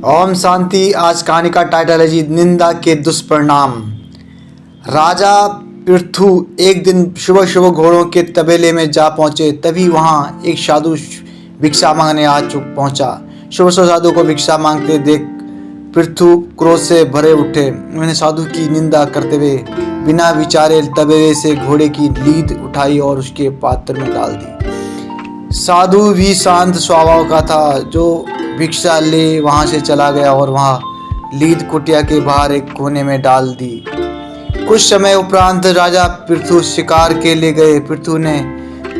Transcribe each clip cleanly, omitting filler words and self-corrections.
ओम शांति। आज कहानी का टाइटल है जी, निंदा के दुष्परिणाम। राजा पृथु एक दिन सुबह सुबह घोड़ों के तबेले में जा पहुंचे। तभी वहां एक साधु भिक्षा मांगने पहुंचा। सुबह सुबह साधु को भिक्षा मांगते देख पृथु क्रोध से भरे उठे। उन्होंने साधु की निंदा करते हुए बिना विचारे तबेले से घोड़े की लीद उठाई और उसके पात्र में डाल दी। साधु भी शांत स्वभाव का था, जो भिक्षा ले वहां से चला गया और वहां लीद कुटिया के बाहर एक कोने में डाल दी। कुछ समय उपरांत राजा पृथु शिकार के लिए गए। पृथु ने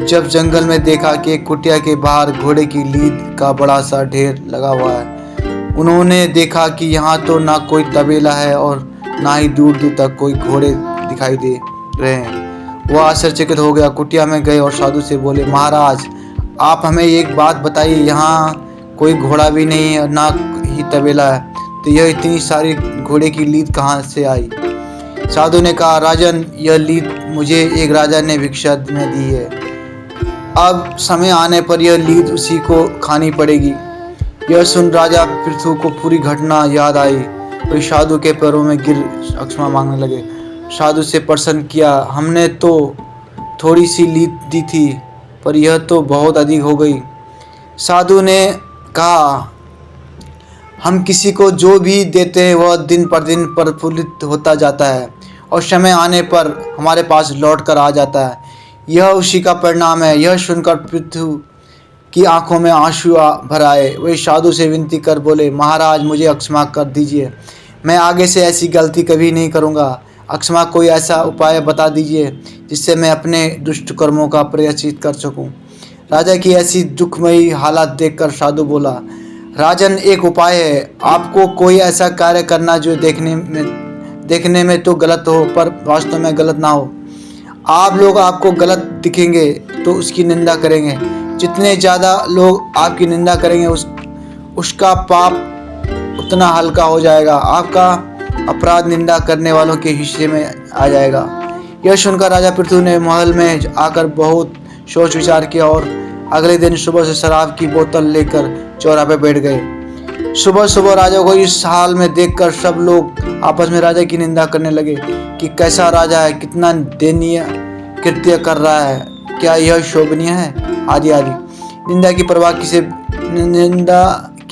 जब जंगल में देखा कि कुटिया के बाहर घोड़े की लीद का बड़ा सा ढेर लगा हुआ है। उन्होंने देखा कि यहाँ तो ना कोई तबेला है और ना ही दूर दूर तक कोई घोड़े दिखाई दे रहे हैं। वह आश्चर्यचकित हो गया। कुटिया में गए और साधु से बोले, महाराज आप हमें एक बात बताइए, यहाँ कोई घोड़ा भी नहीं है, ना ही तबेला है, तो यह इतनी सारी घोड़े की लीद कहाँ से आई? साधु ने कहा, राजन यह लीद मुझे एक राजा ने भिक्षा में दी है। अब समय आने पर यह लीद उसी को खानी पड़ेगी। यह सुन राजा पृथु को पूरी घटना याद आई। वे साधु के पैरों में गिर क्षमा मांगने लगे। साधु से प्रश्न किया, हमने तो थोड़ी सी लीद दी थी, पर यह तो बहुत अधिक हो गई। साधु ने कहा, हम किसी को जो भी देते हैं वह दिन पर दिन प्रफुल्लित होता जाता है और समय आने पर हमारे पास लौट कर आ जाता है। यह उसी का परिणाम है। यह सुनकर पृथु की आंखों में आंसू भर आए। वे साधु से विनती कर बोले, महाराज मुझे क्षमा कर दीजिए, मैं आगे से ऐसी गलती कभी नहीं करूँगा। क्षमा कोई ऐसा उपाय बता दीजिए जिससे मैं अपने दुष्ट कर्मों का प्रायश्चित कर सकूं। राजा की ऐसी दुखमयी हालत देखकर साधु बोला, राजन एक उपाय है। आपको कोई ऐसा कार्य करना जो देखने में तो गलत हो पर वास्तव में गलत ना हो। आप लोग आपको गलत दिखेंगे तो उसकी निंदा करेंगे। जितने ज़्यादा लोग आपकी निंदा करेंगे उसका पाप उतना हल्का हो जाएगा। आपका अपराध निंदा करने वालों के हिस्से में आ जाएगा। यह सुनकर राजा पृथु ने महल में आकर बहुत सोच विचार किया और अगले दिन सुबह से शराब की बोतल लेकर चौराहे पे बैठ गए। सुबह सुबह राजा को इस हाल में देखकर सब लोग आपस में राजा की निंदा करने लगे कि कैसा राजा है, कितना दयनीय कृत्य कर रहा है, क्या यह शोभनीय है, आदि आदि। निंदा की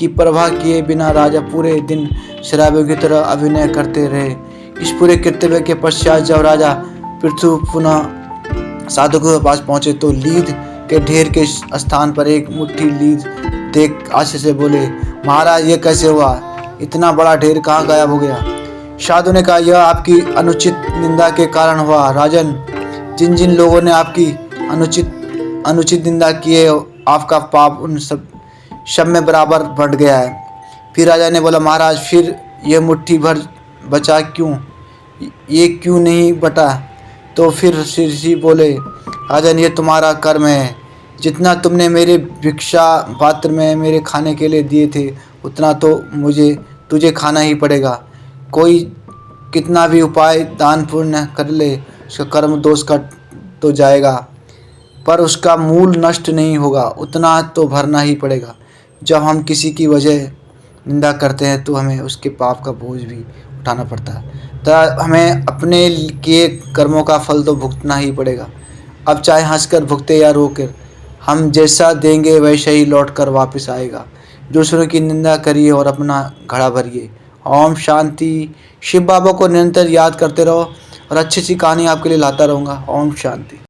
परवाह किए बिना राजा पूरे दिन शराबियों की तरह अभिनय करते रहे। इस पूरे कर्तव्य के पश्चात जब राजा पृथु पुनः साधु के पास पहुंचे तो लीद के ढेर के स्थान पर एक मुट्ठी लीद देख आश्चर्य से बोले, महाराज ये कैसे हुआ? इतना बड़ा ढेर कहाँ गायब हो गया? साधु ने कहा, यह आपकी अनुचित निंदा के कारण हुआ। राजन जिन जिन लोगों ने आपकी अनुचित निंदा की है, आपका पाप उन सब में बराबर बढ़ गया है। फिर राजा ने बोला, महाराज फिर यह मुट्ठी भर बचा क्यों? ये क्यों नहीं बटा? तो फिर ऋषि बोले, राजन ये तुम्हारा कर्म है। जितना तुमने मेरे भिक्षा पात्र में मेरे खाने के लिए दिए थे उतना तो तुझे खाना ही पड़ेगा। कोई कितना भी उपाय दान पुण्य कर ले, उसका कर्म दोष कट तो जाएगा पर उसका मूल नष्ट नहीं होगा, उतना तो भरना ही पड़ेगा। जब हम किसी की वजह निंदा करते हैं तो हमें उसके पाप का बोझ भी उठाना पड़ता है, तो हमें अपने किए कर्मों का फल तो भुगतना ही पड़ेगा। अब चाहे हंसकर भुगते या रोकर, हम जैसा देंगे वैसे ही लौट कर वापस आएगा। दूसरों की निंदा करिए और अपना घड़ा भरिए। ओम शांति। शिव बाबा को निरंतर याद करते रहो और अच्छी अच्छी कहानी आपके लिए लाता रहूँगा। ओम शांति।